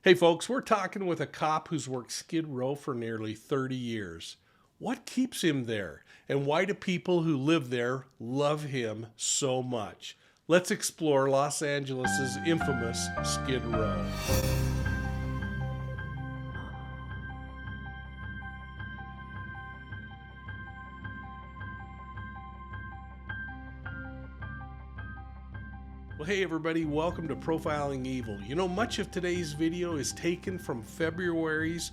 Hey folks, we're talking with a cop who's worked Skid Row for nearly 30 years. What keeps him there? And why do people who live there love him so much? Let's explore Los Angeles' infamous Skid Row. Well, hey everybody, welcome to Profiling Evil. You know, much of today's video is taken from February's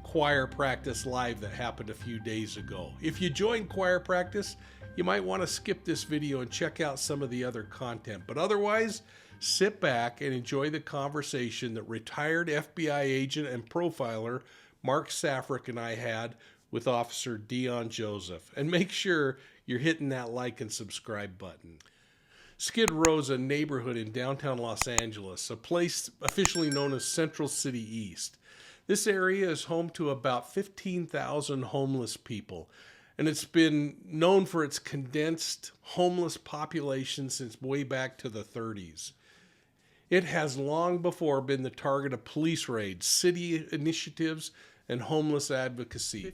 choir practice live that happened a few days ago. If you joined choir practice, you might want to skip this video and check out some of the other content. But otherwise, sit back and enjoy the conversation that retired FBI agent and profiler Mark Safarik and I had with Officer Deon Joseph. And make sure you're hitting that like and subscribe button. Skid Row is a neighborhood in downtown Los Angeles, a place officially known as Central City East. This area is home to about 15,000 homeless people, and it's been known for its condensed homeless population since way back to the 30s. It has long before been the target of police raids, city initiatives, and homeless advocacy.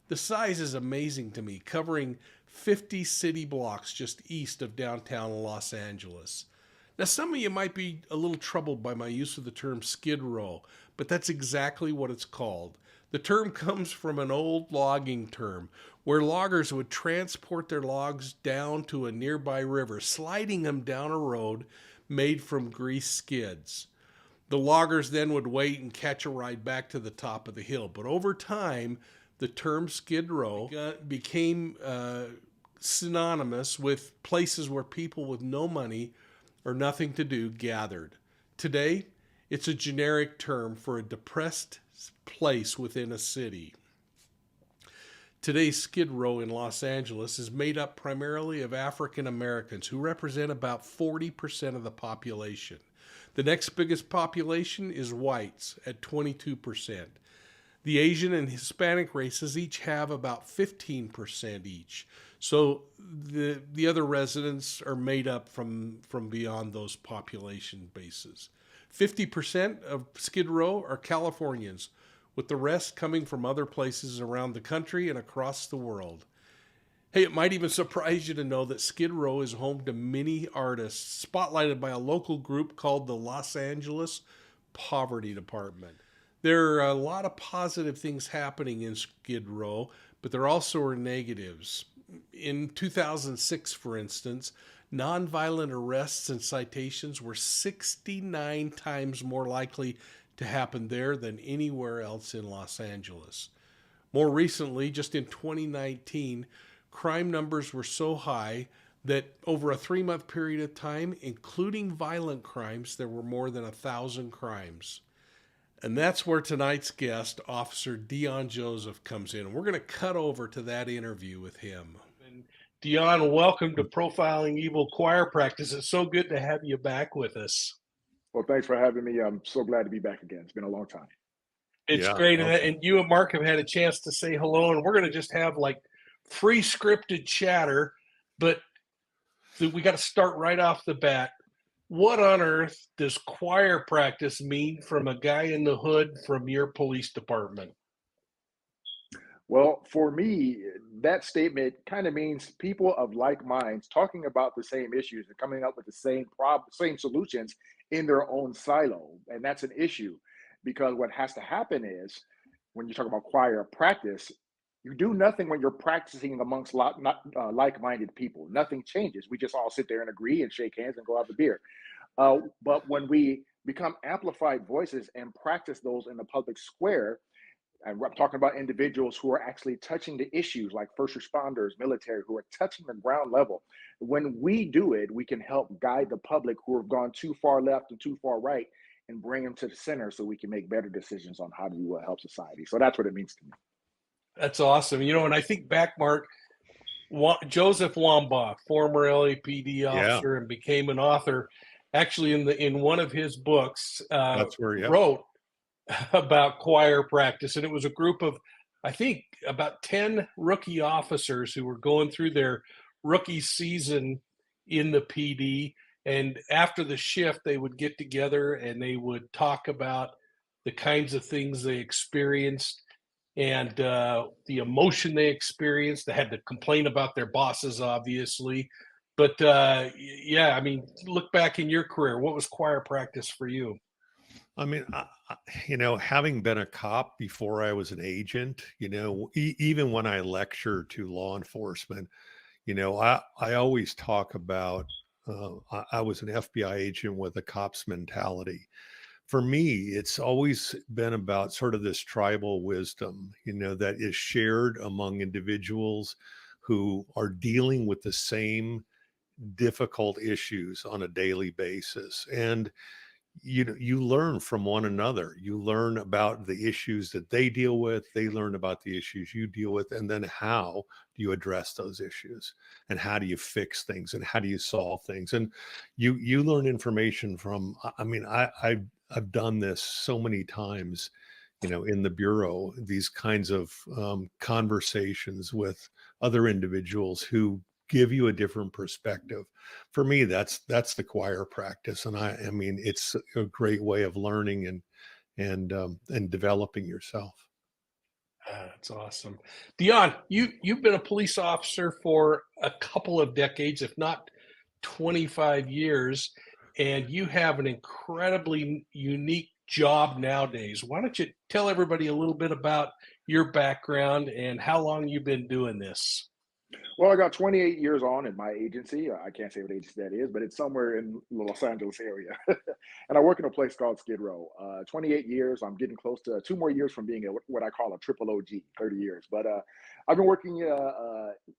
The size is amazing to me, covering 50 city blocks just east of downtown Los Angeles. Now, some of you might be a little troubled by my use of the term Skid Row, but that's exactly what it's called. The term comes from an old logging term, where loggers would transport their logs down to a nearby river, sliding them down a road made from grease skids. The loggers then would wait and catch a ride back to the top of the hill. But over time, the term Skid Row became synonymous with places where people with no money or nothing to do gathered. Today, it's a generic term for a depressed place within a city. Today's Skid Row in Los Angeles is made up primarily of African Americans, who represent about 40% of the population. The next biggest population is whites at 22%. The Asian and Hispanic races each have about 15% each. So the other residents are made up from beyond those population bases. 50% of Skid Row are Californians, with the rest coming from other places around the country and across the world. Hey, it might even surprise you to know that Skid Row is home to many artists, spotlighted by a local group called the Los Angeles Poverty Department. There are a lot of positive things happening in Skid Row, but there also are negatives. In 2006, for instance, nonviolent arrests and citations were 69 times more likely to happen there than anywhere else in Los Angeles. More recently, just in 2019, crime numbers were so high that over a 3-month period of time, including violent crimes, there were more than 1,000 crimes. And that's where tonight's guest, Officer Deon Joseph, comes in. We're going to cut over to that interview with him. And Dion, welcome to Profiling Evil Choir Practice. It's so good to have you back with us. Well, thanks for having me. I'm so glad to be back again. It's been a long time. It's great. And you and Mark have had a chance to say hello, and we're going to just have like free scripted chatter, but we got to start right off the bat. What on earth does choir practice mean from a guy in the hood from your police department? Well, for me, that statement kind of means people of like minds talking about the same issues and coming up with the same solutions in their own silo. And that's an issue because what has to happen is when you talk about choir practice, you do nothing when you're practicing amongst like-minded people. Nothing changes. We just all sit there and agree and shake hands and go have a beer. But when we become amplified voices and practice those in the public square, and I'm talking about individuals who are actually touching the issues like first responders, military, who are touching the ground level. When we do it, we can help guide the public who have gone too far left and too far right and bring them to the center so we can make better decisions on how to help society. So that's what it means to me. That's awesome. You know, and I think back, Mark, Joseph Wambach, former LAPD officer and became an author, actually in one of his books, wrote about choir practice. And it was a group of, I think, about 10 rookie officers who were going through their rookie season in the PD. And after the shift, they would get together and they would talk about the kinds of things they experienced, and the emotion they experienced. They had to complain about their bosses, obviously. But yeah, I mean, look back in your career. What was choir practice for you? I mean, having been a cop before I was an agent, even when I lecture to law enforcement, I always talk about I was an FBI agent with a cop's mentality. For me, it's always been about sort of this tribal wisdom, that is shared among individuals who are dealing with the same difficult issues on a daily basis. And you learn from one another. You learn about the issues that they deal with, they learn about the issues you deal with, and then how do you address those issues, and how do you fix things, and how do you solve things. And you learn information from, I mean, I've done this so many times, in the bureau, these kinds of conversations with other individuals who give you a different perspective. For me, that's the choir practice, and I mean, it's a great way of learning and developing yourself. That's awesome. Dion, you've been a police officer for a couple of decades, if not 25 years, and you have an incredibly unique job nowadays. Why don't you tell everybody a little bit about your background and how long you've been doing this? Well, I got 28 years on in my agency. I can't say what agency that is, but it's somewhere in the Los Angeles area. And I work in a place called Skid Row. 28 years. I'm getting close to 2 more years from being what I call a triple OG, 30 years. But I've been working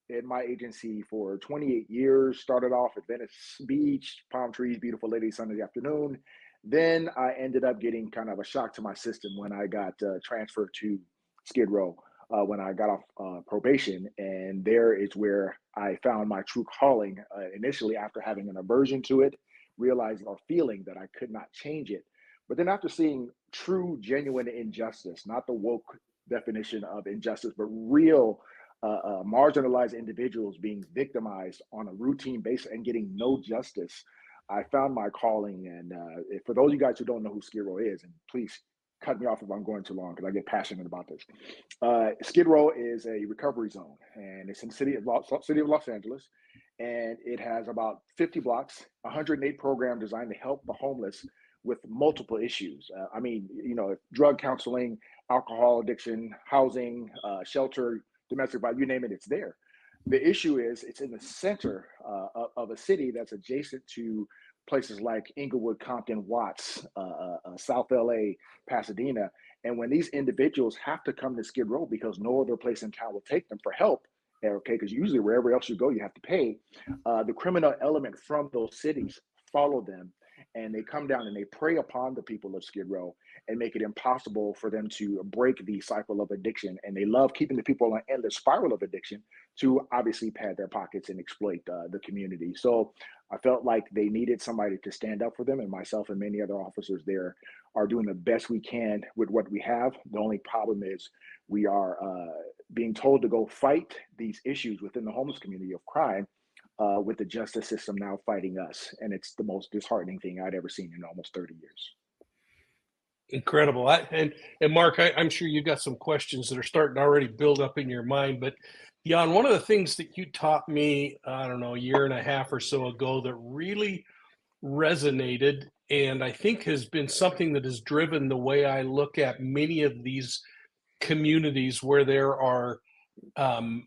in my agency for 28 years. Started off at Venice Beach, palm trees, beautiful lady, Sunday afternoon. Then I ended up getting kind of a shock to my system when I got transferred to Skid Row when I got off probation. And there is where I found my true calling initially after having an aversion to it, realizing or feeling that I could not change it. But then after seeing true, genuine injustice, not the woke definition of injustice, but real marginalized individuals being victimized on a routine basis and getting no justice, I found my calling. And for those of you guys who don't know who Skid Row is, and please cut me off if I'm going too long because I get passionate about this. Skid Row is a recovery zone, and it's in the city of Los Angeles, and it has about 50 blocks, 108 programs designed to help the homeless with multiple issues. I mean, drug counseling, alcohol addiction, housing, shelter, domestic violence, you name it, it's there. The issue is it's in the center of a city that's adjacent to places like Inglewood, Compton, Watts, South LA, Pasadena. And when these individuals have to come to Skid Row because no other place in town will take them for help, okay, because usually wherever else you go, you have to pay, the criminal element from those cities follow them, and they come down and they prey upon the people of Skid Row and make it impossible for them to break the cycle of addiction. And they love keeping the people on an endless spiral of addiction to obviously pad their pockets and exploit the community. So I felt like they needed somebody to stand up for them, and myself and many other officers there are doing the best we can with what we have. The only problem is we are being told to go fight these issues within the homeless community of crime, with the justice system now fighting us. And it's the most disheartening thing I'd ever seen in almost 30 years. Incredible. And Mark, I'm sure you've got some questions that are starting to already build up in your mind. But Jan, one of the things that you taught me, I don't know, a year and a half or so ago that really resonated, and I think has been something that has driven the way I look at many of these communities where there are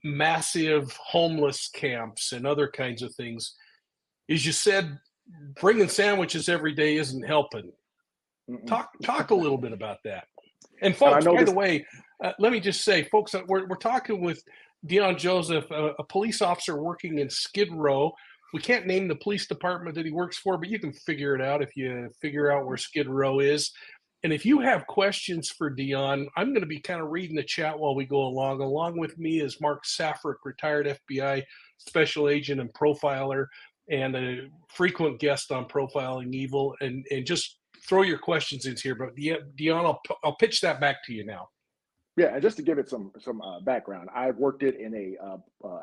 massive homeless camps and other kinds of things, is you said bringing sandwiches every day isn't helping. Mm-mm. Talk a little bit about that. And And I folks, know by the this. way, let me just say, folks, we're talking with Deon Joseph, a police officer working in Skid Row. We can't name the police department that he works for, but you can figure it out if you figure out where Skid Row is. And if you have questions for Dion, I'm going to be kind of reading the chat while we go along. Along with me is Mark Safarik, retired FBI special agent and profiler, and a frequent guest on Profiling Evil. And just throw your questions in here. But Dion, I'll pitch that back to you now. Yeah, and just to give it some background, I've worked it in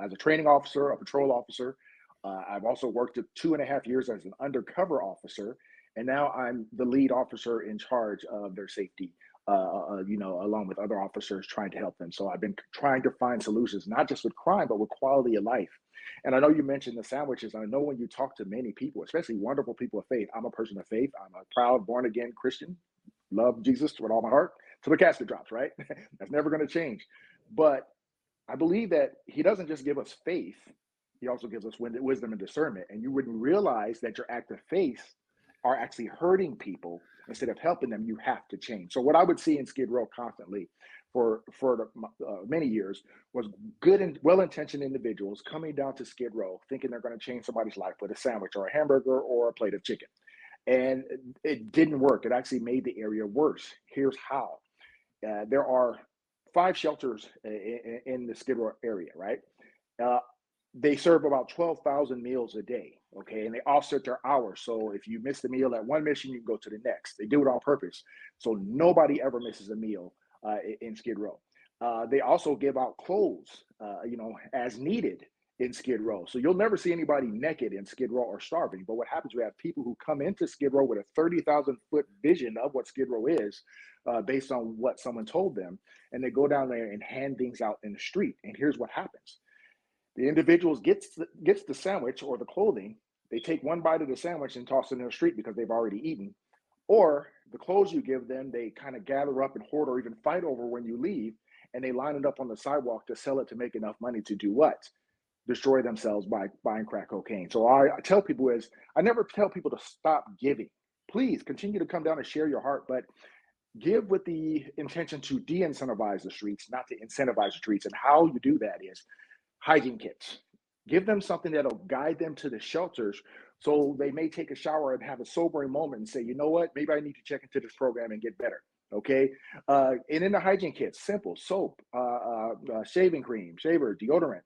as a training officer, a patrol officer. I've also worked it 2.5 years as an undercover officer, and now I'm the lead officer in charge of their safety. Along with other officers trying to help them. So I've been trying to find solutions, not just with crime, but with quality of life. And I know you mentioned the sandwiches. I know when you talk to many people, especially wonderful people of faith, I'm a person of faith. I'm a proud born again Christian, love Jesus with all my heart till the casket drops, right? That's never going to change. But I believe that he doesn't just give us faith, he also gives us wisdom and discernment. And you wouldn't realize that your act of faith are actually hurting people instead of helping them. You have to change. So what I would see in Skid Row constantly for many years was good and well-intentioned individuals coming down to Skid Row thinking they're going to change somebody's life with a sandwich or a hamburger or a plate of chicken. And it didn't work. It actually made the area worse. Here's how. There are 5 shelters in the Skid Row area, right? They serve about 12,000 meals a day, okay? And they offset their hours. So if you miss the meal at one mission, you can go to the next. They do it on purpose. So nobody ever misses a meal in Skid Row. They also give out clothes, as needed in Skid Row. So you'll never see anybody naked in Skid Row or starving. But what happens, we have people who come into Skid Row with a 30,000 foot vision of what Skid Row is based on what someone told them. And they go down there and hand things out in the street. And here's what happens. The individuals gets the sandwich or the clothing. They take one bite of the sandwich and toss it in the street because they've already eaten. Or the clothes you give them, they kind of gather up and hoard or even fight over when you leave. And they line it up on the sidewalk to sell it to make enough money to do what? Destroy themselves by buying crack cocaine. So I tell people I never tell people to stop giving. Please continue to come down and share your heart, but give with the intention to de-incentivize the streets, not to incentivize the streets. And how you do that is hygiene kits. Give them something that'll guide them to the shelters so they may take a shower and have a sobering moment and say, you know what, maybe I need to check into this program and get better. Okay. And in the hygiene kits, simple soap, shaving cream, shaver, deodorant,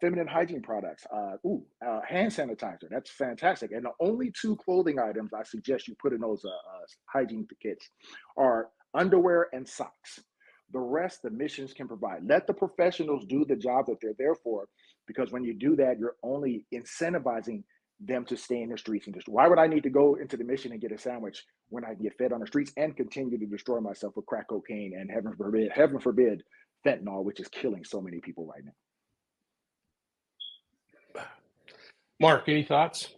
feminine hygiene products, hand sanitizer. That's fantastic. And the only 2 clothing items I suggest you put in those hygiene kits are underwear and socks. The rest, the missions can provide. Let the professionals do the job that they're there for, because when you do that, you're only incentivizing them to stay in the streets. And just, why would I need to go into the mission and get a sandwich when I get fed on the streets and continue to destroy myself with crack cocaine and heaven forbid, fentanyl, which is killing so many people right now. Mark, any thoughts?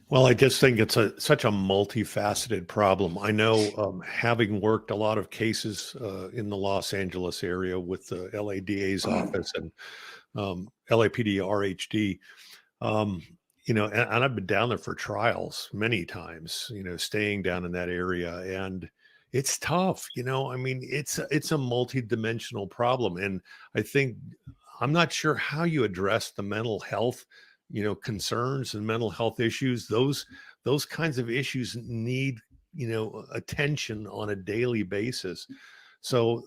Well, I just think it's such a multifaceted problem. I know, having worked a lot of cases in the Los Angeles area with the LADA's office and LAPD RHD, and I've been down there for trials many times, staying down in that area, and it's tough. I mean, it's a multidimensional problem, and I think I'm not sure how you address the mental health concerns and mental health issues. Those kinds of issues need attention on a daily basis. So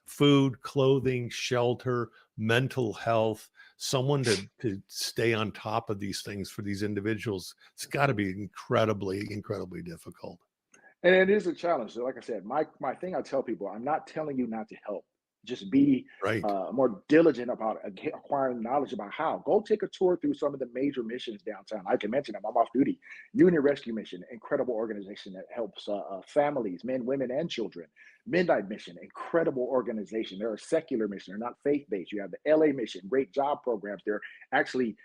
food, clothing, shelter, mental health, someone to stay on top of these things for these individuals, it's got to be incredibly difficult. And it is a challenge. So like I said, my thing I tell people, I'm not telling you not to help. Just be right. More diligent about acquiring knowledge about how. Go take a tour through some of the major missions downtown. I can mention them. I'm off duty. Unit Rescue Mission, incredible organization that helps families, men, women, and children. Midnight Mission, incredible organization. They're a secular mission. They're not faith-based. You have the LA Mission, great job programs. They're actually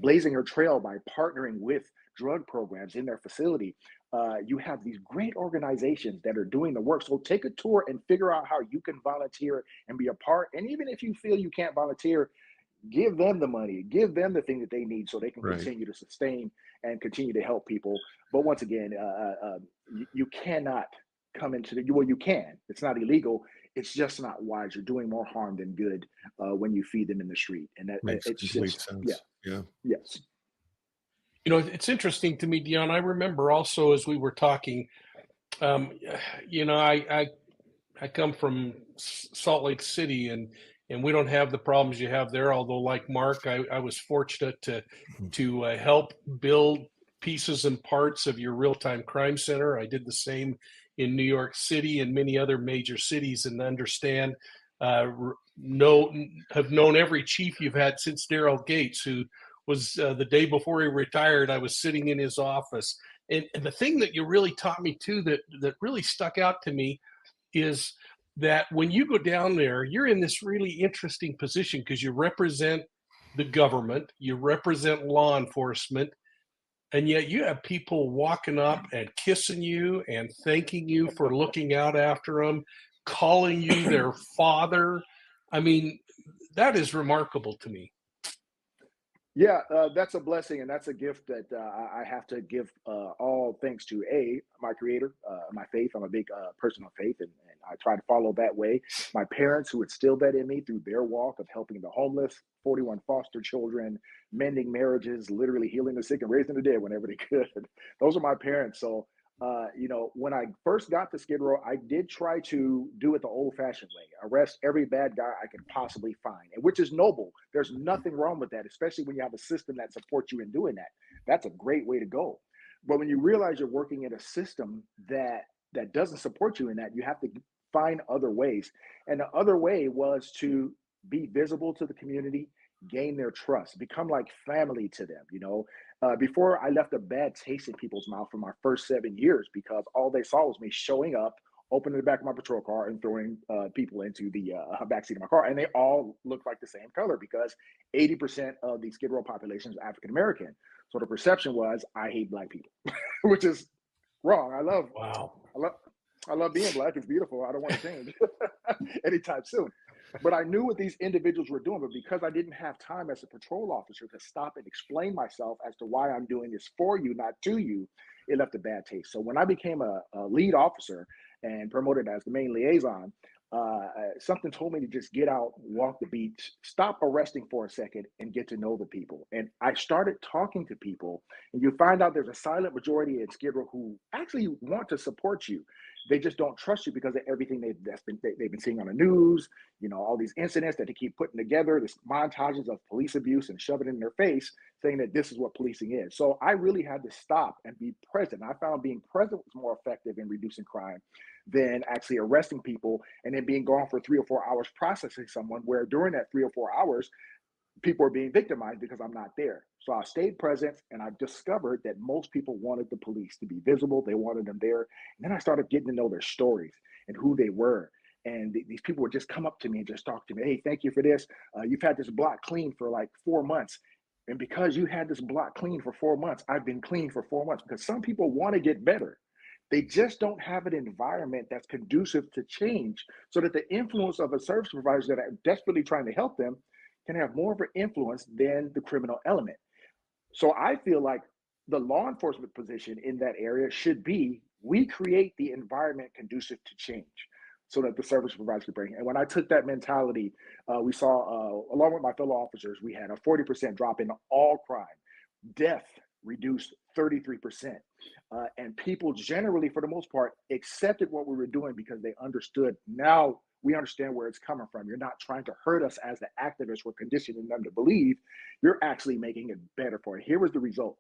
blazing a trail by partnering with drug programs in their facility. You have these great organizations that are doing the work. So take a tour and figure out how you can volunteer and be a part. And even if you feel you can't volunteer, give them the money, give them the thing that they need so they can continue to sustain and continue to help people. But once again, you cannot come into you can. It's not illegal. It's just not wise. You're doing more harm than good when you feed them in the street. And that makes complete sense. Yeah. Yes. It's interesting to me, Dion. I remember also as we were talking, I come from Salt Lake City, and we don't have the problems you have there. Although, like Mark, I was fortunate to help build pieces and parts of your real-time crime center. I did the same in New York City and many other major cities, and understand, have known every chief you've had since Daryl Gates, who was the day before he retired. I was sitting in his office, and the thing that you really taught me too, that really stuck out to me, is that when you go down there, you're in this really interesting position because you represent the government, you represent law enforcement, and yet you have people walking up and kissing you and thanking you for looking out after them, calling you their father. I mean, that is remarkable to me. Yeah, that's a blessing, and that's a gift that I have to give all thanks to my Creator, my faith. I'm a big person of faith, and I try to follow that way. My parents, who instilled that in me through their walk of helping the homeless, 41 foster children, mending marriages, literally healing the sick and raising the dead whenever they could. Those are my parents. So, when I first got to Skid Row, I did try to do it the old-fashioned way: arrest every bad guy I could possibly find, and which is noble. There's nothing wrong with that, especially when you have a system that supports you in doing that. That's a great way to go. But when you realize you're working in a system that doesn't support you in that, you have to find other ways. And the other way was to be visible to the community, gain their trust, become like family to them. Before, I left a bad taste in people's mouth for my first 7 years because all they saw was me showing up, opening the back of my patrol car, and throwing people into the backseat of my car. And they all looked like the same color because 80% of the Skid Row population is African American. So the perception was I hate Black people, which is wrong. Wow. I love being Black. It's beautiful. I don't want to change anytime soon. But I knew what these individuals were doing, but because I didn't have time as a patrol officer to stop and explain myself as to why I'm doing this for you, not to you, it left a bad taste. So when I became a lead officer and promoted as the main liaison, something told me to just get out, walk the beach, stop arresting for a second, and get to know the people. And I started talking to people, and you find out there's a silent majority in Skid Row who actually want to support you. They just don't trust you because of everything they've been seeing on the news, all these incidents that they keep putting together, this montages of police abuse and shoving it in their face, saying that this is what policing is. So I really had to stop and be present. I found being present was more effective in reducing crime than actually arresting people and then being gone for 3 or 4 hours processing someone, where during that 3 or 4 hours, people are being victimized because I'm not there. So I stayed present, and I discovered that most people wanted the police to be visible. They wanted them there. And then I started getting to know their stories and who they were. And these people would just come up to me and just talk to me. Hey, thank you for this. You've had this block clean for like 4 months. And because you had this block clean for 4 months, I've been clean for 4 months, because some people want to get better. They just don't have an environment that's conducive to change, so that the influence of a service providers that are desperately trying to help them can have more of an influence than the criminal element. So I feel like the law enforcement position in that area should be, we create the environment conducive to change so that the service providers can bring. And when I took that mentality, we saw, along with my fellow officers, we had a 40% drop in all crime. Death reduced 33%. And people generally, for the most part, accepted what we were doing because they understood. Now we understand where it's coming from. You're not trying to hurt us as the activists. We're conditioning them to believe. You're actually making it better for it. Here was the result: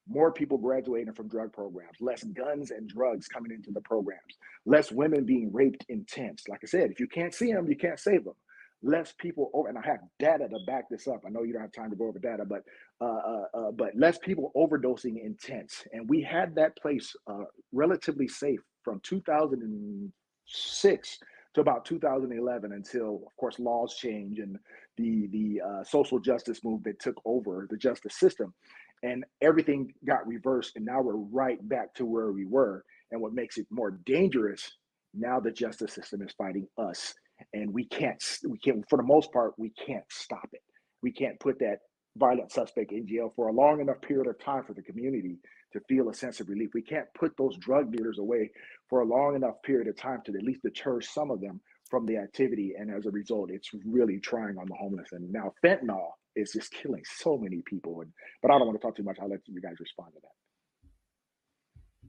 more people graduating from drug programs, less guns and drugs coming into the programs, less women being raped in tents. Like I said, if you can't see them, you can't save them. Less people, and I have data to back this up. I know you don't have time to go over data, but less people overdosing in tents. And we had that place relatively safe from 2006 to about 2011, until, of course, laws changed and the social justice movement took over the justice system, and everything got reversed. And now we're right back to where we were. And what makes it more dangerous, now the justice system is fighting us. And we can't, for the most part, we can't stop it. We can't put that violent suspect in jail for a long enough period of time for the community to feel a sense of relief. We can't put those drug dealers away for a long enough period of time to at least deter some of them from the activity. And as a result, it's really trying on the homeless. And now fentanyl is just killing so many people. But I don't want to talk too much. I'll let you guys respond to that.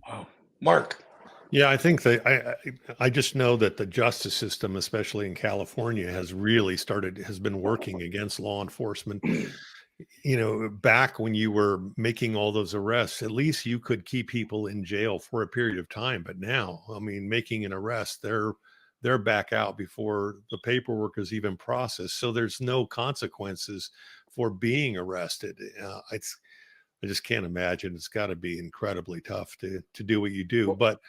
Wow. Mark. Yeah, I think that I just know that the justice system, especially in California, has been working against law enforcement. Back when you were making all those arrests, at least you could keep people in jail for a period of time. But now, I mean, making an arrest, they're back out before the paperwork is even processed. So there's no consequences for being arrested. I just can't imagine. It's got to be incredibly tough to do what you do. But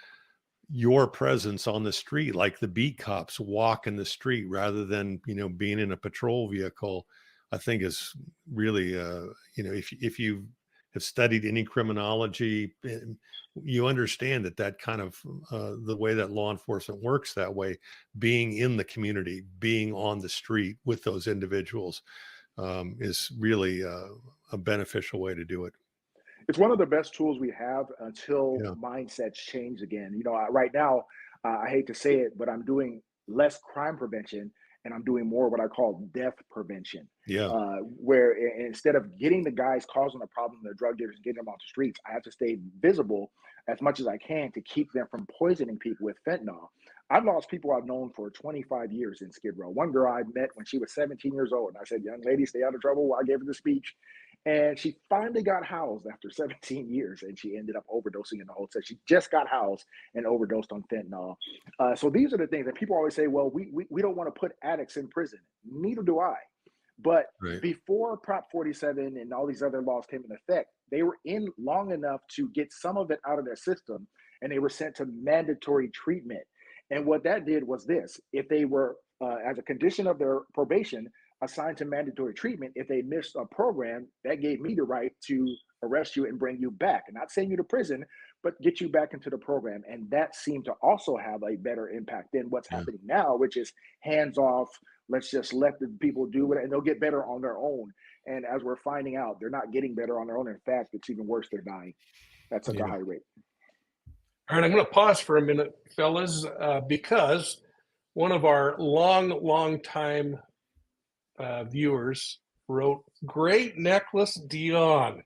your presence on the street, like the beat cops walking the street rather than, being in a patrol vehicle, I think is really, if you have studied any criminology, you understand that kind of the way that law enforcement works that way, being in the community, being on the street with those individuals is really a beneficial way to do it. It's one of the best tools we have until Yeah. mindsets change again. Right now, I hate to say it, but I'm doing less crime prevention and I'm doing more what I call death prevention. Yeah. Where instead of getting the guys causing the problem, the drug dealers, getting them off the streets, I have to stay visible as much as I can to keep them from poisoning people with fentanyl. I've lost people I've known for 25 years in Skid Row. One girl I met when she was 17 years old. And I said, young lady, stay out of trouble. I gave her the speech. And she finally got housed after 17 years, and she ended up overdosing in the hotel. She just got housed and overdosed on fentanyl. So these are the things that people always say, well, we don't want to put addicts in prison. Neither do I. But Right. before Prop 47 and all these other laws came into effect, they were in long enough to get some of it out of their system, and they were sent to mandatory treatment. And what that did was this: if they were, as a condition of their probation, assigned to mandatory treatment, if they missed a program, that gave me the right to arrest you and bring you back, and not send you to prison, but get you back into the program. And that seemed to also have a better impact than what's Yeah. happening now, which is hands off. Let's just let the people do it, and they'll get better on their own. And as we're finding out, they're not getting better on their own. In fact, it's even worse. They're dying at such a Yeah. high rate. All right, I'm going to pause for a minute, fellas, because one of our long time viewers wrote, "Great necklace, Dion.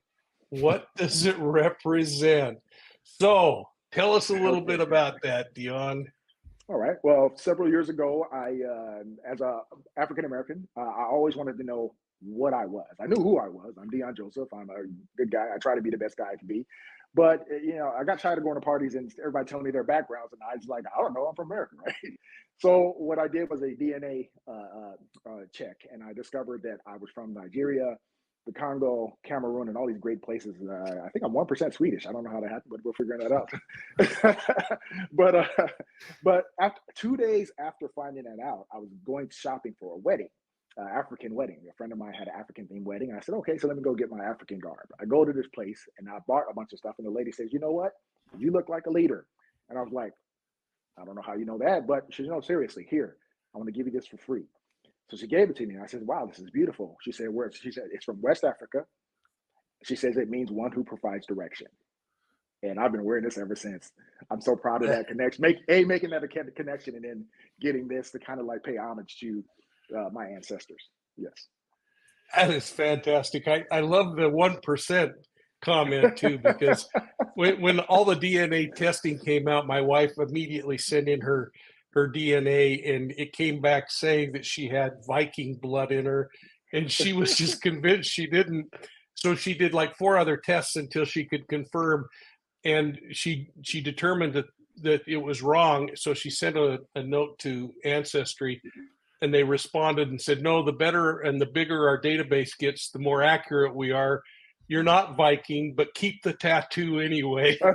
What does it represent?" So tell us a little bit about that, Dion. All right. Well, several years ago, as a African American, I always wanted to know what I was. I knew who I was. I'm Deon Joseph. I'm a good guy. I try to be the best guy I can be. But I got tired of going to parties and everybody telling me their backgrounds, and I was like, I don't know. I'm from America, right? So what I did was a DNA check, and I discovered that I was from Nigeria, the Congo, Cameroon, and all these great places. I think I'm 1% Swedish. I don't know how that happened, but we're figuring that out. But after 2 days after finding that out, I was going shopping for a wedding, African wedding. A friend of mine had an African themed wedding. And I said, okay, so let me go get my African garb. I go to this place and I bought a bunch of stuff. And the lady says, you know what? You look like a leader. And I was like, I don't know how you know that, but she said, no, seriously, here, I want to give you this for free. So she gave it to me. And I said, wow, this is beautiful. She said, where? She said, it's from West Africa. She says it means one who provides direction. And I've been wearing this ever since. I'm so proud of that connection. Making that a connection, and then getting this to kind of like pay homage to my ancestors. Yes. That is fantastic. I love the 1% comment too, because when all the DNA testing came out, my wife immediately sent in her DNA, and it came back saying that she had Viking blood in her, and she was just convinced she didn't. So she did like 4 other tests until she could confirm, and she determined that it was wrong. So she sent a note to Ancestry, and they responded and said, no, the better and the bigger our database gets, the more accurate we are. You're not Viking, but keep the tattoo anyway. I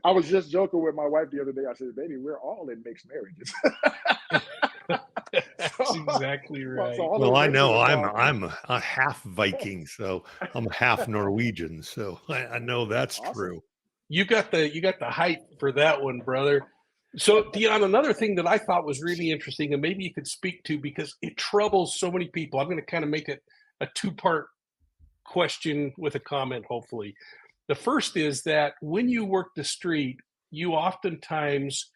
was just joking with my wife the other day. I said, baby, we're all in mixed marriages. That's exactly right. Well, I know I'm a half Viking, so I'm half Norwegian, so I know that's Awesome. true. You got the height for that one, brother. So, Dion, another thing that I thought was really interesting, and maybe you could speak to, because it troubles so many people. I'm going to kind of make it a 2-part question with a comment, hopefully. The first is that when you work the street, you oftentimes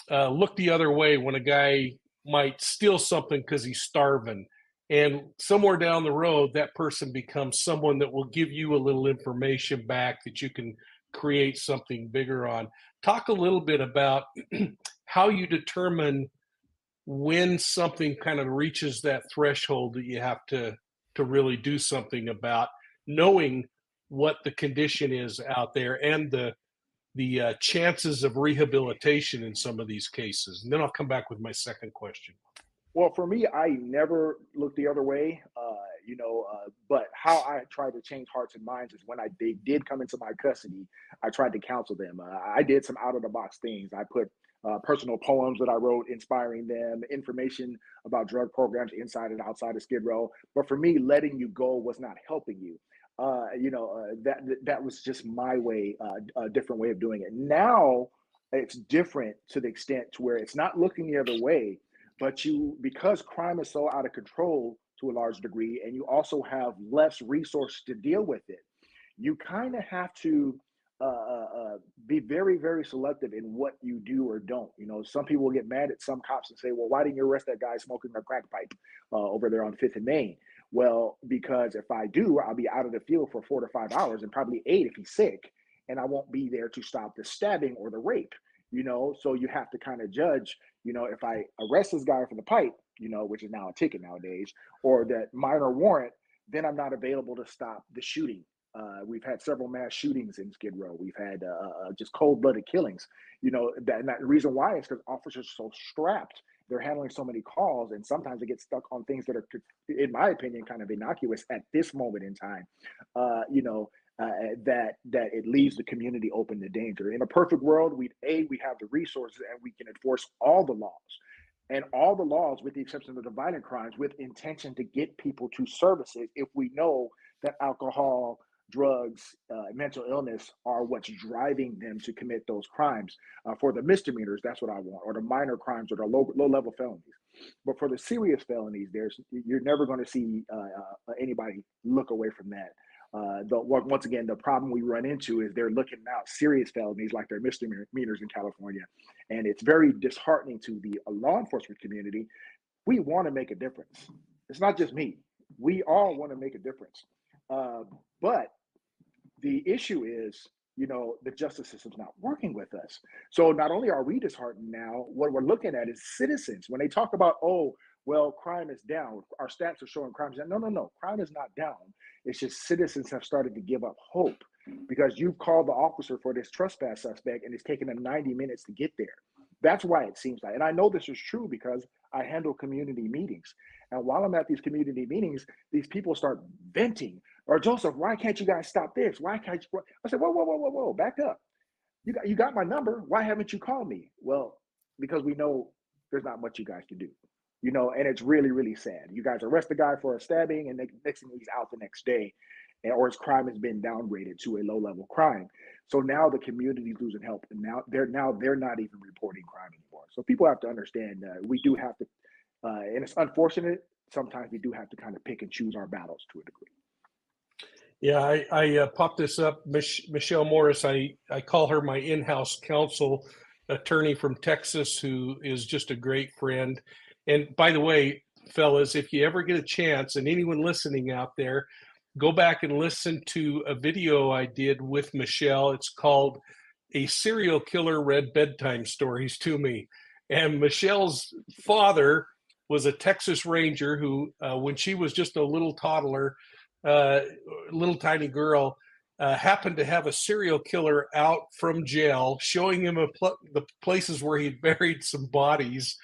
look the other way when a guy might steal something because he's starving. And somewhere down the road, that person becomes someone that will give you a little information back that you can create something bigger on. Talk a little bit about how you determine when something kind of reaches that threshold that you have to really do something about, knowing what the condition is out there and the chances of rehabilitation in some of these cases. And then I'll come back with my second question. Well, for me, I never looked the other way, but how I tried to change hearts and minds is when they did come into my custody, I tried to counsel them. I did some out of the box things. I put personal poems that I wrote inspiring them, information about drug programs inside and outside of Skid Row. But for me, letting you go was not helping you. That was just my way, a different way of doing it. Now it's different to the extent to where it's not looking the other way, but because crime is so out of control to a large degree, and you also have less resource to deal with it, you kind of have to uh, uh, uh, be very, very selective in what you do or don't. Some people will get mad at some cops and say, "Well, why didn't you arrest that guy smoking a crack pipe over there on Fifth and Main?" Well, because if I do, I'll be out of the field for 4 to 5 hours, and probably 8 if he's sick, and I won't be there to stop the stabbing or the rape. So you have to kind of judge. If I arrest this guy for the pipe, which is now a ticket nowadays, or that minor warrant, then I'm not available to stop the shooting. We've had several mass shootings in Skid Row. We've had just cold-blooded killings. And that the reason why is because officers are so strapped. They're handling so many calls, and sometimes they get stuck on things that are, in my opinion, kind of innocuous at this moment in time. Uh, you know, that it leaves the community open to danger. In a perfect world, we have the resources and we can enforce all the laws, and all the laws, with the exception of the violent crimes, with intention to get people to services if we know that alcohol, drugs, mental illness are what's driving them to commit those crimes. For the misdemeanors, that's what I want, or the minor crimes, or the low level felonies. But for the serious felonies, you're never going to see anybody look away from that. Once again, the problem we run into is they're looking out serious felonies like they're misdemeanors in California, and it's very disheartening to the law enforcement community. We want to make a difference. It's not just me. We all want to make a difference. Uh, but the issue is, the justice system's not working with us. So not only are we disheartened now, what we're looking at is citizens. When they talk about, oh, well, crime is down, our stats are showing crime is down. No, no, no, crime is not down. It's just citizens have started to give up hope because you've called the officer for this trespass suspect and it's taken them 90 minutes to get there. That's why it seems like, and I know this is true because I handle community meetings. And while I'm at these community meetings, these people start venting. Or, Joseph, why can't you guys stop this? Why can't you? I said, whoa, whoa, whoa, whoa, whoa, back up. You got my number. Why haven't you called me? Well, because we know there's not much you guys can do. And it's really, really sad. You guys arrest the guy for a stabbing, and next thing he's out the next day, or his crime has been downgraded to a low-level crime. So now the community's losing help, and now they're not even reporting crime anymore. So people have to understand we do have to, and it's unfortunate. Sometimes we do have to kind of pick and choose our battles to a degree. Yeah, I popped this up. Michelle Morris, I call her my in-house counsel attorney from Texas, who is just a great friend. And by the way, fellas, if you ever get a chance, and anyone listening out there, go back and listen to a video I did with Michelle. It's called "A Serial Killer Read Bedtime Stories to Me." And Michelle's father was a Texas Ranger who, when she was just a little toddler, little tiny girl, happened to have a serial killer out from jail, showing him the places where he'd buried some bodies.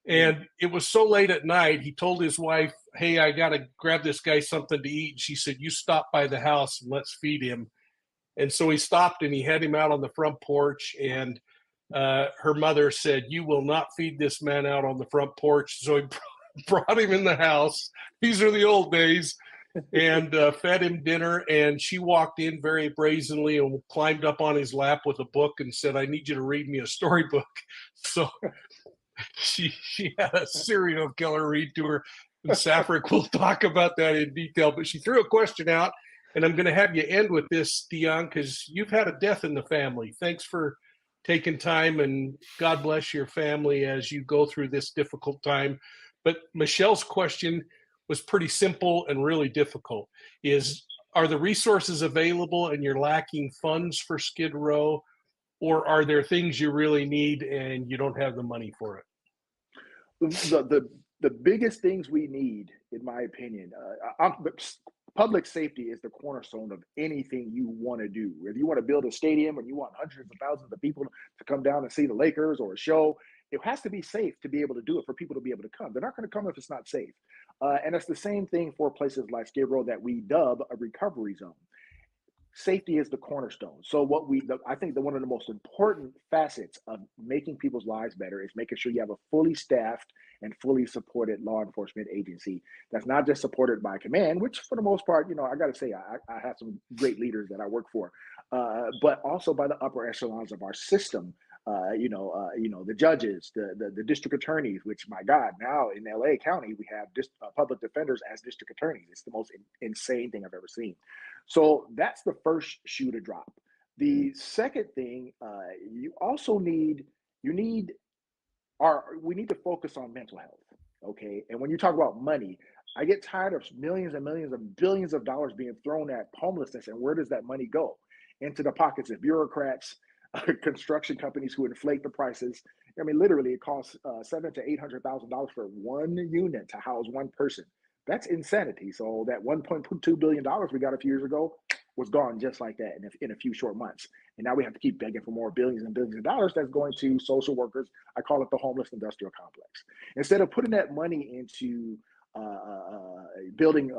And it was so late at night, he told his wife, "Hey, I got to grab this guy something to eat." And she said, "You stop by the house and let's feed him." And so he stopped and he had him out on the front porch. And her mother said, "You will not feed this man out on the front porch." So he brought him in the house. These are the old days. And fed him dinner. And she walked in very brazenly and climbed up on his lap with a book and said, "I need you to read me a storybook." So she had a serial killer read to her. And Safarik will talk about that in detail. But she threw a question out, and I'm going to have you end with this, Dion, because you've had a death in the family. Thanks for taking time, and God bless your family as you go through this difficult time. But Michelle's question was pretty simple and really difficult. Are the resources available and you're lacking funds for Skid Row, or are there things you really need and you don't have the money for it? The biggest things we need, in my opinion, public safety is the cornerstone of anything you want to do. If you want to build a stadium and you want hundreds of thousands of people to come down and see the Lakers or a show, it has to be safe to be able to do it, for people to be able to come. They're not going to come if it's not safe. And it's the same thing for places like Skid Row that we dub a recovery zone. Safety is the cornerstone. So I think that one of the most important facets of making people's lives better is making sure you have a fully staffed and fully supported law enforcement agency that's not just supported by command, which for the most part, I got to say, I have some great leaders that I work for, but also by the upper echelons of our system. The judges, the district attorneys, which, my God, now in LA County, we have public defenders as district attorneys. It's the most insane thing I've ever seen. So that's the first shoe to drop. The second thing, we need to focus on mental health. Okay. And when you talk about money, I get tired of millions and millions of billions of dollars being thrown at homelessness. And where does that money go? Into the pockets of bureaucrats, construction companies who inflate the prices. I mean, literally, it costs $700,000 to $800,000 for one unit to house one person. That's insanity. So that $1.2 billion we got a few years ago was gone just like that in a few short months. And now we have to keep begging for more billions and billions of dollars that's going to social workers. I call it the homeless industrial complex. Instead of putting that money into building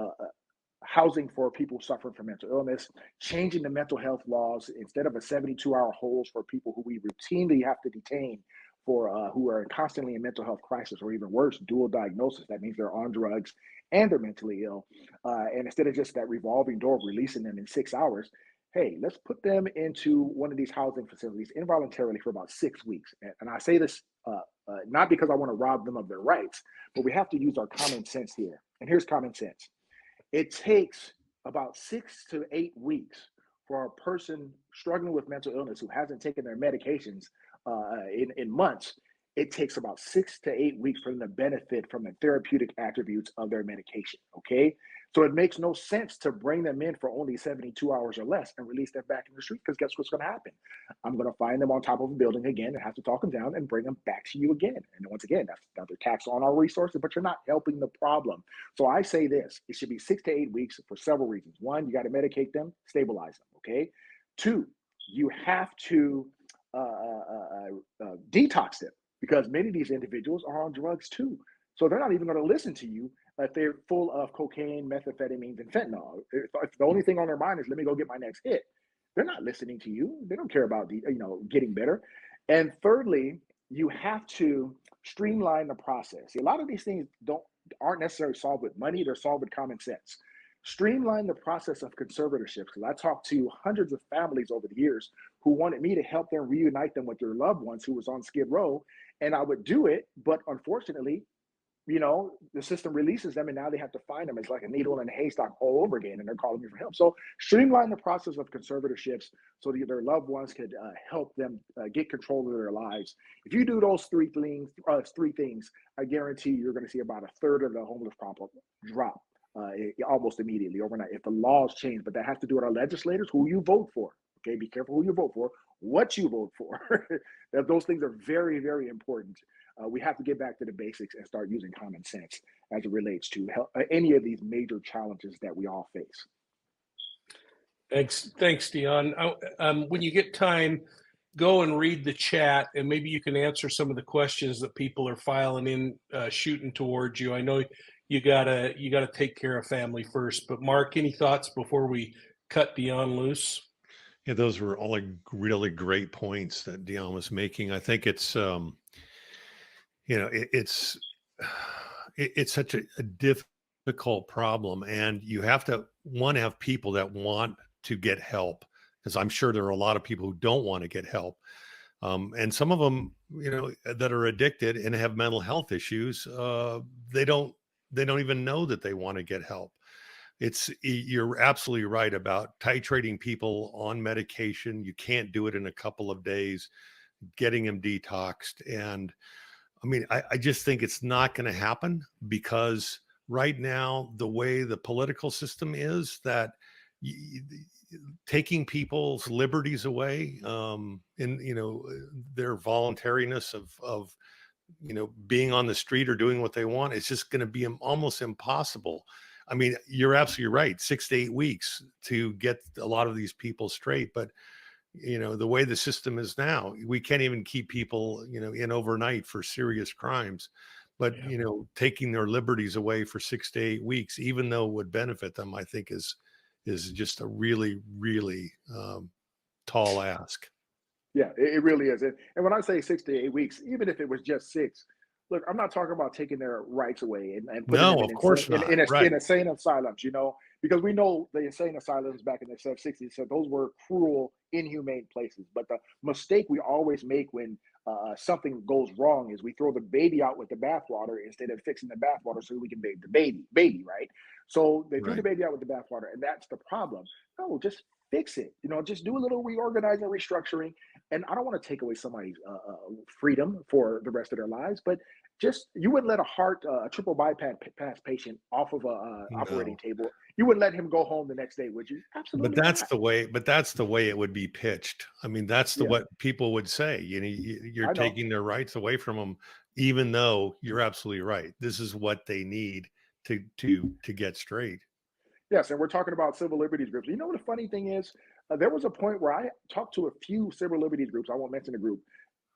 housing for people suffering from mental illness, changing the mental health laws, instead of a 72-hour holds for people who we routinely have to detain for who are constantly in mental health crisis, or even worse, dual diagnosis. That means they're on drugs and they're mentally ill. And instead of just that revolving door of releasing them in 6 hours, hey, let's put them into one of these housing facilities involuntarily for about 6 weeks. And I say this not because I want to rob them of their rights, but we have to use our common sense here. And here's common sense. It takes about 6 to 8 weeks for a person struggling with mental illness who hasn't taken their medications in months. It takes about 6 to 8 weeks for them to benefit from the therapeutic attributes of their medication. Okay. So it makes no sense to bring them in for only 72 hours or less and release them back in the street, because guess what's going to happen? I'm going to find them on top of a building again and have to talk them down and bring them back to you again. And once again, that's another tax on our resources, but you're not helping the problem. So I say this, it should be 6 to 8 weeks for several reasons. One, you got to medicate them, stabilize them. Okay. Two, you have to detox them, because many of these individuals are on drugs too. So they're not even going to listen to you if they're full of cocaine, methamphetamines, and fentanyl. If the only thing on their mind is, let me go get my next hit, they're not listening to you. They don't care about getting better. And thirdly, you have to streamline the process. See, a lot of these things aren't necessarily solved with money. They're solved with common sense. Streamline the process of conservatorship. Because I talked to hundreds of families over the years who wanted me to help them reunite them with their loved ones who was on Skid Row. And I would do it, but unfortunately, the system releases them and now they have to find them. It's like a needle in a haystack all over again, and they're calling me for help. So streamline the process of conservatorships so that their loved ones could help them get control of their lives. If you do those three things, I guarantee you're going to see about a third of the homeless problem drop almost immediately overnight if the laws change. But that has to do with our legislators, who you vote for. Okay, be careful who you vote for, what you vote for. Those things are very, very important. We have to get back to the basics and start using common sense as it relates to any of these major challenges that we all face. Thanks, Dion. When you get time, go and read the chat, and maybe you can answer some of the questions that people are filing in, shooting towards you. I know you gotta take care of family first, but Mark, any thoughts before we cut Dion loose? Yeah, those were all really great points that Dion was making. I think it's it's such a difficult problem, and you have to have people that want to get help, because I'm sure there are a lot of people who don't want to get help, and some of them that are addicted and have mental health issues, they don't even know that they want to get help. You're absolutely right about titrating people on medication. You can't do it in a couple of days, getting them detoxed. And I mean, I just think it's not going to happen, because right now, the way the political system is, that taking people's liberties away, their voluntariness of being on the street or doing what they want, it's just going to be almost impossible. I mean, you're absolutely right. 6 to 8 weeks to get a lot of these people straight, but the way the system is now, we can't even keep people, in overnight for serious crimes. But, Yeah. taking their liberties away for 6 to 8 weeks, even though it would benefit them, I think is just a really, really tall ask. Yeah, it really is. And when I say 6 to 8 weeks, even if it was just six, look, I'm not talking about taking their rights away and putting them No, in of course not. Right. insane asylums, because we know the insane asylums back in the 60s said those were cruel, inhumane places. But the mistake we always make when something goes wrong is we throw the baby out with the bathwater instead of fixing the bathwater so we can bathe the baby, right? So they threw the Right. baby out with the bathwater, and that's the problem. No, just fix it. Just do a little reorganizing, restructuring, and I don't want to take away somebody's freedom for the rest of their lives, but just you wouldn't let a triple bypass patient off of a operating No. table. You wouldn't let him go home the next day, would you? But Absolutely that's not. the way. But that's the way it would be pitched. I mean, that's the Yeah, what people would say. You're I know. taking their rights away from them, even though you're absolutely right. This is what they need to get straight. Yes, and we're talking about civil liberties groups. You know what the funny thing is? There was a point where I talked to a few civil liberties groups. I won't mention the group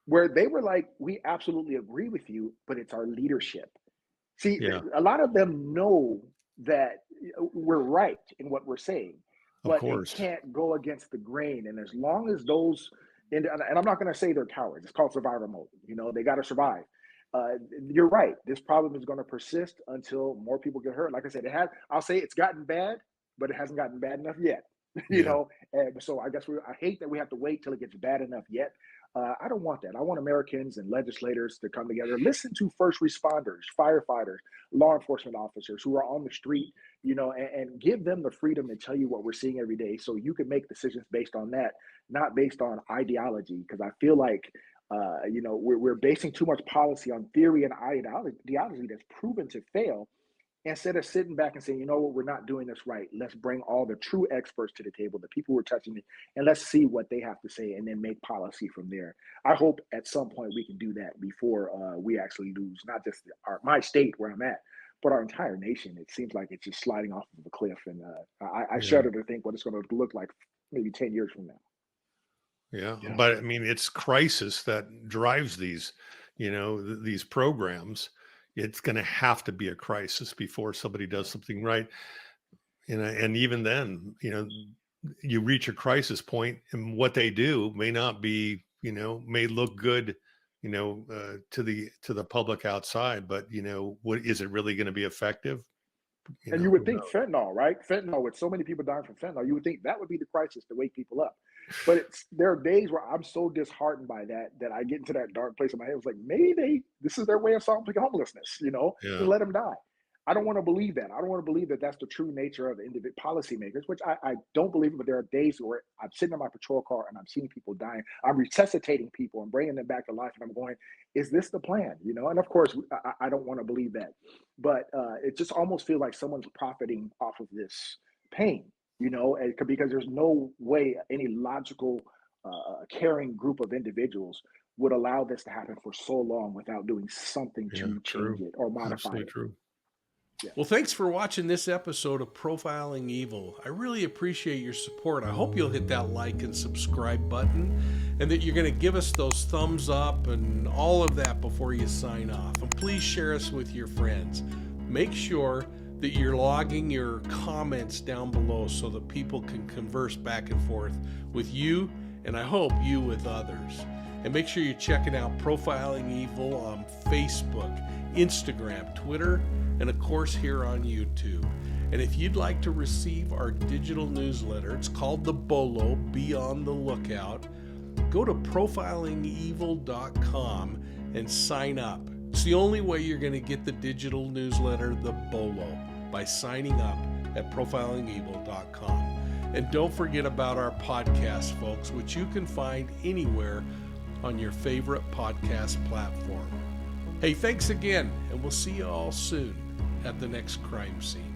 where they were like, "We absolutely agree with you, but it's our leadership." See, Yeah, a lot of them know that we're right in what we're saying, of but it course. can't go against the grain. And as long as those, and I'm not going to say they're cowards, it's called survival mode. They got to survive. You're right. This problem is going to persist until more people get hurt. Like I said, I'll say it's gotten bad, but it hasn't gotten bad enough yet. Yeah, And so I guess I hate that we have to wait till it gets bad enough yet. I don't want that. I want Americans and legislators to come together, listen to first responders, firefighters, law enforcement officers who are on the street, and give them the freedom to tell you what we're seeing every day so you can make decisions based on that, not based on ideology. Because I feel like, we're basing too much policy on theory and ideology that's proven to fail instead of sitting back and saying, you know what, we're not doing this right. Let's bring all the true experts to the table, the people who are touching it, and let's see what they have to say and then make policy from there. I hope at some point we can do that before we actually lose not just my state where I'm at, but our entire nation. It seems like it's just sliding off of a cliff. And I yeah, shudder to think what it's going to look like maybe 10 years from now. yeah. Yeah. But I mean, it's crisis that drives these, these programs. It's going to have to be a crisis before somebody does something right. And even then, you reach a crisis point, and what they do may not be, may look good, to the public outside, but what is it really going to be effective? And you Who would think knows? fentanyl, right? Fentanyl, with so many people dying from fentanyl, you would think that would be the crisis to wake people up. But there are days where I'm so disheartened by that I get into that dark place in my head. It's like maybe this is their way of solving homelessness, to Yeah, let them die. I don't want to believe that. I don't want to believe that that's the true nature of individual policymakers, which I don't believe it. But there are days where I'm sitting in my patrol car and I'm seeing people dying. I'm resuscitating people and bringing them back to life, and I'm going, "Is this the plan?" And of course, I don't want to believe that, but it just almost feels like someone's profiting off of this pain, because there's no way any logical, caring group of individuals would allow this to happen for so long without doing something yeah, to change true. it or modify Absolutely it. true. Yeah. Well, thanks for watching this episode of Profiling Evil. I really appreciate your support. I hope you'll hit that like and subscribe button and that you're going to give us those thumbs up and all of that before you sign off. And please share us with your friends. Make sure that you're logging your comments down below so that people can converse back and forth with you, and I hope you with others. And make sure you're checking out Profiling Evil on Facebook, Instagram, Twitter, and of course here on YouTube. And if you'd like to receive our digital newsletter, it's called The Bolo, be on the lookout. Go to profilingevil.com and sign up. It's the only way you're going to get the digital newsletter, The Bolo, by signing up at profilingevil.com. And don't forget about our podcast, folks, which you can find anywhere on your favorite podcast platform. Hey, thanks again, and we'll see you all soon at the next crime scene.